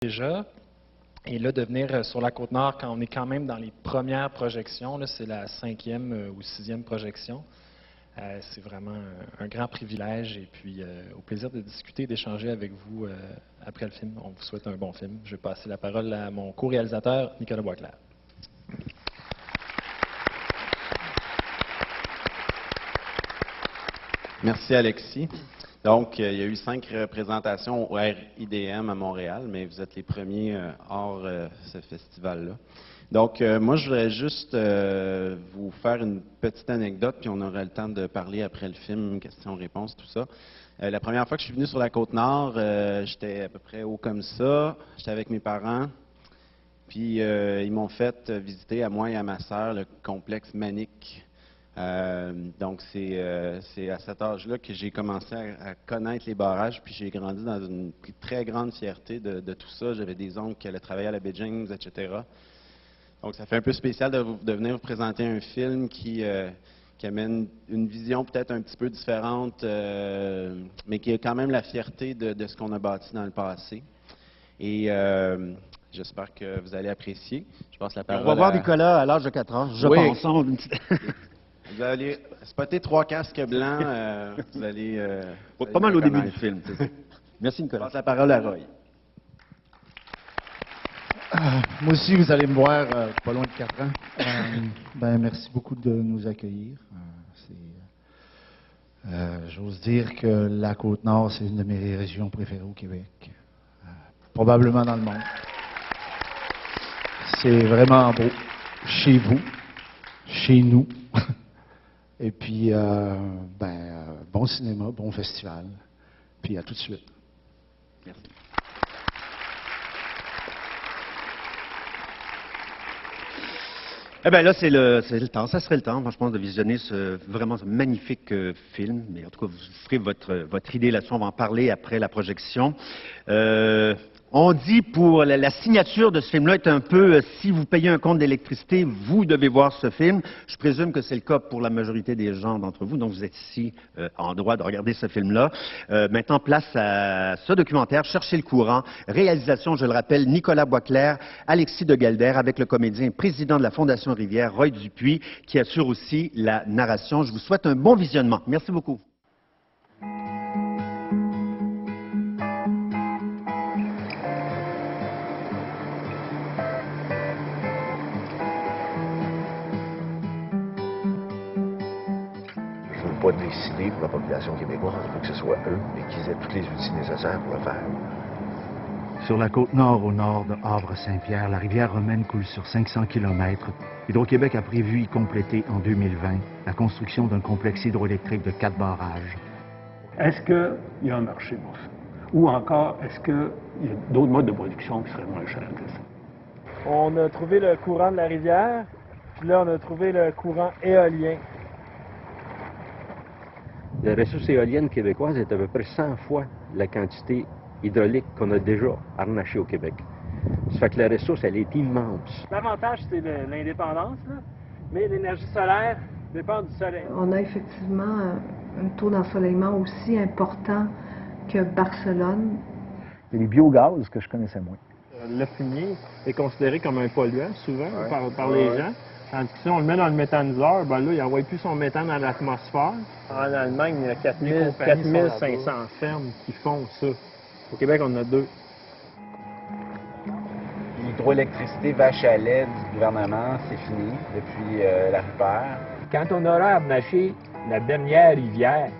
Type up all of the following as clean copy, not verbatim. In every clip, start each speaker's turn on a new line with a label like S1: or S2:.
S1: déjà. Et là, de venir sur la Côte-Nord, quand on est quand même dans les premières projections, c'est la 5e ou 6e projection, c'est vraiment un grand privilège et puis au plaisir de discuter, d'échanger avec vous après le film. On vous souhaite un bon film. Je vais passer la parole à mon co-réalisateur, Nicolas Boisclair.
S2: Merci Alexis. Donc, il y a eu 5 représentations au RIDM à Montréal, mais vous êtes les premiers hors ce festival-là. Donc, moi, je voudrais juste vous faire une petite anecdote, puis on aura le temps de parler après le film, questions-réponses, tout ça. La première fois que je suis venu sur la Côte-Nord, j'étais à peu près haut comme ça, j'étais avec mes parents, puis ils m'ont fait visiter à moi et à ma sœur le complexe Manic. Donc, c'est à cet âge-là que j'ai commencé à connaître les barrages, puis j'ai grandi dans une très grande fierté de tout ça. J'avais des oncles qui allaient travailler à la Baie James, etc. Donc, ça fait un peu spécial de venir vous présenter un film qui amène une vision peut-être un petit peu différente, mais qui a quand même la fierté de ce qu'on a bâti dans le passé. Et j'espère que vous allez apprécier. Je passe la parole
S3: On va voir Nicolas à l'âge de 4 ans, je pense.
S2: Vous allez spotter 3 casques blancs, vous allez
S3: pas mal au début du film. Merci Nicolas.
S2: Je passe la parole à Roy.
S4: Moi aussi, vous allez me voir pas loin de 4 ans. Merci beaucoup de nous accueillir. J'ose dire que la Côte-Nord, c'est une de mes régions préférées au Québec. Probablement dans le monde. C'est vraiment beau. Chez vous, chez nous. Et puis, bon cinéma, bon festival. Puis à tout de suite.
S2: Merci.
S3: Eh bien là, c'est le temps, ça serait le temps, moi, je pense, de visionner vraiment ce magnifique film. Mais en tout cas, vous ferez votre idée là-dessus, on va en parler après la projection. On dit pour la signature de ce film-là est un peu, si vous payez un compte d'électricité, vous devez voir ce film. Je présume que c'est le cas pour la majorité des gens d'entre vous, donc vous êtes ici en droit de regarder ce film-là. Maintenant, place à ce documentaire, Chercher le courant, réalisation, je le rappelle, Nicolas Boisclair, Alexis de Galder, avec le comédien président de la Fondation Rivière, Roy Dupuis, qui assure aussi la narration. Je vous souhaite un bon visionnement. Merci beaucoup.
S5: Pas décider pour la population québécoise, il faut que ce soit eux et qu'ils aient tous les outils nécessaires pour le faire.
S6: Sur la Côte-Nord, au nord de Havre-Saint-Pierre, la rivière Romaine coule sur 500 km. Hydro-Québec a prévu y compléter en 2020 la construction d'un complexe hydroélectrique de 4 barrages.
S7: Est-ce qu'il y a un marché pour ça? Ou encore, est-ce qu'il y a d'autres modes de production qui seraient moins chers que ça?
S8: On a trouvé le courant de la rivière, puis là, on a trouvé le courant éolien.
S9: La ressource éolienne québécoise est à peu près 100 fois la quantité hydraulique qu'on a déjà harnachée au Québec. Ça fait que la ressource, elle est immense.
S8: L'avantage, c'est l'indépendance, mais l'énergie solaire dépend du soleil.
S10: On a effectivement un taux d'ensoleillement aussi important que Barcelone.
S11: Il y a les biogaz que je connaissais moins.
S8: Le fumier est considéré comme un polluant, souvent, par les gens. Tandis que si on le met dans le méthaniseur, ben là, il n'envoie plus son méthane dans l'atmosphère. En Allemagne, il y a 4500 fermes qui font ça. Au Québec, on en a 2.
S12: L'hydroélectricité vache à lait du gouvernement, c'est fini depuis la Rupert.
S13: Quand on aura harnaché la dernière rivière,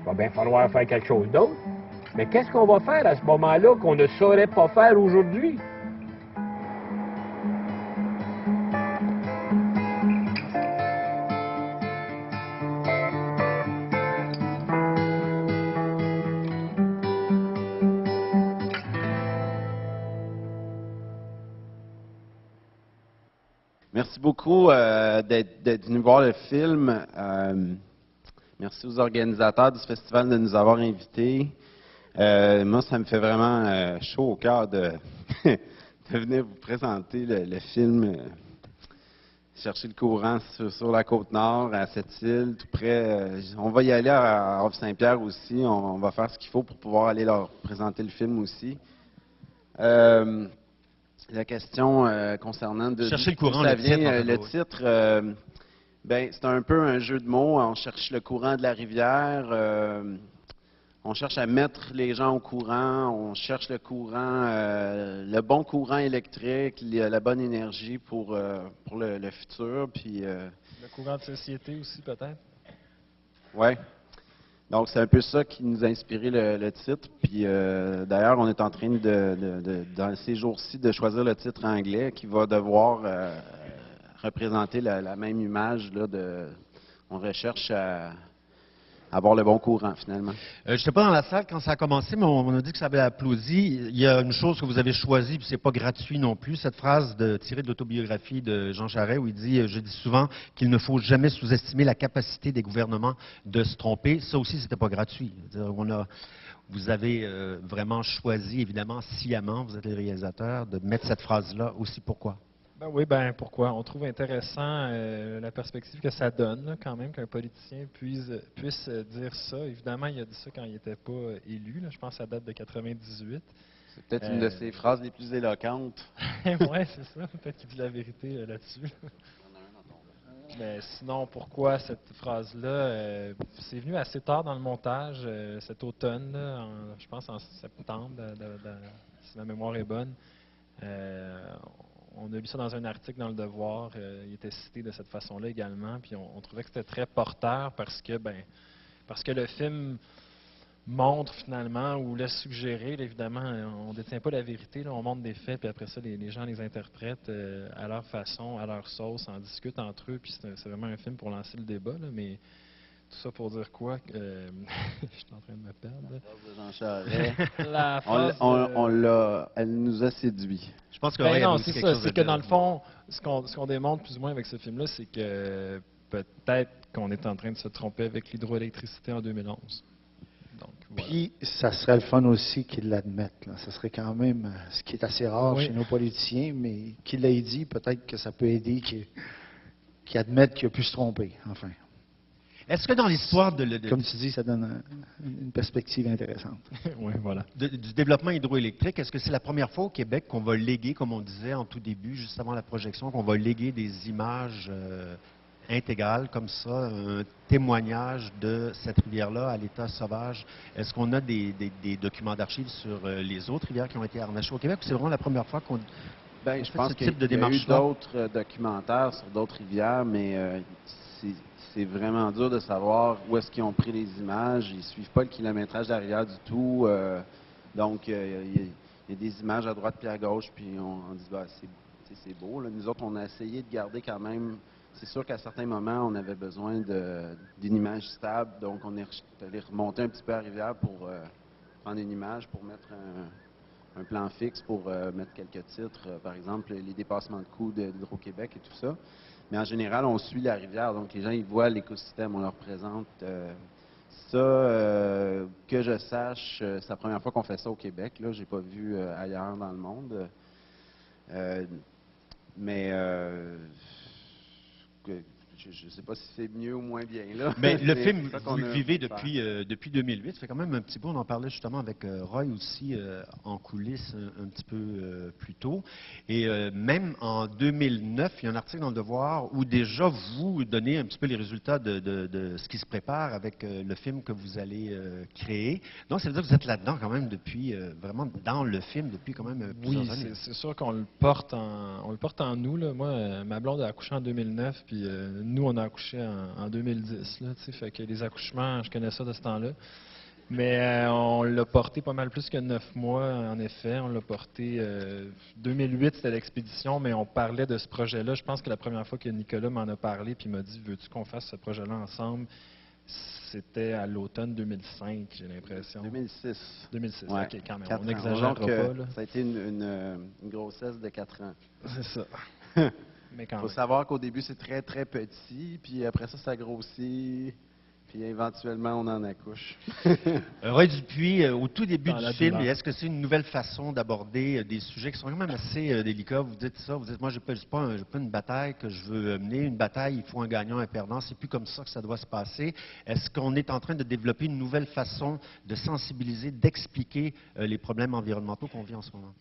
S13: il va bien falloir faire quelque chose d'autre. Mais qu'est-ce qu'on va faire à ce moment-là qu'on ne saurait pas faire aujourd'hui?
S2: Merci beaucoup d'être venu voir le film. Merci aux organisateurs du festival de nous avoir invités. Moi, ça me fait vraiment chaud au cœur de venir vous présenter le film Chercher le courant sur la Côte-Nord, à cette île, tout près. On va y aller à Havre-Saint-Pierre aussi. On va faire ce qu'il faut pour pouvoir aller leur présenter le film aussi. La question concernant
S3: Chercher le courant,
S2: d'où ça
S3: le
S2: vient,
S3: titre, en fait,
S2: le
S3: oui.
S2: titre, ben, c'est un peu un jeu de mots. On cherche le courant de la rivière. On cherche à mettre les gens au courant. On cherche le courant, le bon courant électrique, la bonne énergie pour le futur. Puis,
S1: Le courant de société aussi, peut-être?
S2: ouais. Donc, c'est un peu ça qui nous a inspiré le titre. Puis, d'ailleurs, on est en train dans ces jours-ci, de choisir le titre anglais qui va devoir représenter la même image. Là, on recherche à avoir le bon courant, finalement.
S3: Je n'étais pas dans la salle quand ça a commencé, mais on a dit que ça avait applaudi. Il y a une chose que vous avez choisie, puis c'est pas gratuit non plus, cette phrase tirée de l'autobiographie de Jean Charest, où il dit « Je dis souvent qu'il ne faut jamais sous-estimer la capacité des gouvernements de se tromper ». Ça aussi, c'était pas gratuit. Vous avez vraiment choisi, évidemment, sciemment, vous êtes les réalisateurs, de mettre cette phrase-là aussi. Pourquoi?
S1: Ben oui, pourquoi? On trouve intéressant la perspective que ça donne, là, quand même, qu'un politicien puisse dire ça. Évidemment, il a dit ça quand il n'était pas élu. Là. Je pense que ça date de 98.
S2: C'est peut-être une de ses phrases les plus éloquentes.
S1: Oui, c'est ça. Peut-être qu'il dit la vérité là-dessus. Mais sinon, pourquoi cette phrase-là? C'est venu assez tard dans le montage, cet automne, là, je pense en septembre, si ma mémoire est bonne. On a lu ça dans un article dans Le Devoir. Il était cité de cette façon-là également. Puis on trouvait que c'était très porteur parce que le film montre finalement ou laisse suggérer, là, évidemment, on ne détient pas la vérité, là, on montre des faits, puis après ça, les gens les interprètent à leur façon, à leur sauce, en discutent entre eux. Puis c'est vraiment un film pour lancer le débat. Là, mais tout ça pour dire quoi? Je suis en train de me perdre.
S2: La phrase de Jean Charest, elle nous a séduits.
S3: Je pense que
S1: non, c'est ça. C'est que dans le fond, ce qu'on démontre plus ou moins avec ce film-là, c'est que peut-être qu'on est en train de se tromper avec l'hydroélectricité en 2011. Donc, voilà.
S4: Puis, ça serait le fun aussi qu'ils l'admettent. Là. Ça serait quand même ce qui est assez rare chez nos politiciens, mais qu'ils l'aient dit, peut-être que ça peut aider qu'ils admettent qu'il a pu se tromper, enfin.
S3: Est-ce que dans l'histoire
S4: Comme tu dis, ça donne une perspective intéressante.
S3: Oui, voilà. Du développement hydroélectrique, est-ce que c'est la première fois au Québec qu'on va léguer, comme on disait en tout début, juste avant la projection, qu'on va léguer des images intégrales comme ça, un témoignage de cette rivière-là à l'état sauvage? Est-ce qu'on a des documents d'archives sur les autres rivières qui ont été harnachées au Québec? C'est vraiment la première fois qu'on
S2: je pense qu'il y a eu d'autres documentaires sur d'autres rivières, mais c'est vraiment dur de savoir où est-ce qu'ils ont pris les images. Ils ne suivent pas le kilométrage de la rivière du tout. Donc, il y a des images à droite puis à gauche, puis on dit c'est beau. Là. Nous autres, on a essayé de garder quand même. C'est sûr qu'à certains moments, on avait besoin d'une image stable. Donc, on est allé remonter un petit peu à la rivière pour prendre une image, pour mettre un plan fixe, pour mettre quelques titres. Par exemple, les dépassements de coûts d'Hydro-Québec et tout ça. Mais en général, on suit la rivière, donc les gens, ils voient l'écosystème, on leur présente ça. Que je sache, c'est la première fois qu'on fait ça au Québec. Je n'ai pas vu ailleurs dans le monde. Mais je ne sais pas si c'est mieux ou moins bien là.
S3: Mais le film, vous le vivez depuis 2008. Ça fait quand même un petit bout. On en parlait justement avec Roy aussi en coulisses un petit peu plus tôt. Et même en 2009, il y a un article dans Le Devoir où déjà vous donnez un petit peu les résultats de ce qui se prépare avec le film que vous allez créer. Donc, ça veut dire que vous êtes là-dedans quand même depuis, vraiment dans le film depuis quand même plusieurs années.
S1: Oui, c'est sûr qu'on le porte en nous. Là. Moi, ma blonde a accouché en 2009, puis nous, on a accouché en 2010. Là, fait que les accouchements, je connais ça de ce temps-là. Mais on l'a porté pas mal plus que 9 mois, en effet. On l'a porté... 2008, c'était l'expédition, mais on parlait de ce projet-là. Je pense que la première fois que Nicolas m'en a parlé, puis il m'a dit « Veux-tu qu'on fasse ce projet-là ensemble? » C'était à l'automne 2005, j'ai l'impression.
S2: 2006.
S1: 2006,
S2: ouais,
S1: OK, quand même. On
S2: n'exagère
S1: n'exagérera pas. Là.
S2: Ça a été une grossesse de 4 ans.
S1: C'est ça.
S2: Il faut savoir qu'au début, c'est très, très petit, puis après ça, ça grossit, puis éventuellement, on en accouche.
S3: Roy Dupuis, au tout début du film, est-ce que c'est une nouvelle façon d'aborder des sujets qui sont quand même assez délicats? Vous dites ça, vous dites, moi, je n'ai pas une bataille que je veux mener. Une bataille, il faut un gagnant, un perdant. C'est plus comme ça que ça doit se passer. Est-ce qu'on est en train de développer une nouvelle façon de sensibiliser, d'expliquer les problèmes environnementaux qu'on vit en ce moment?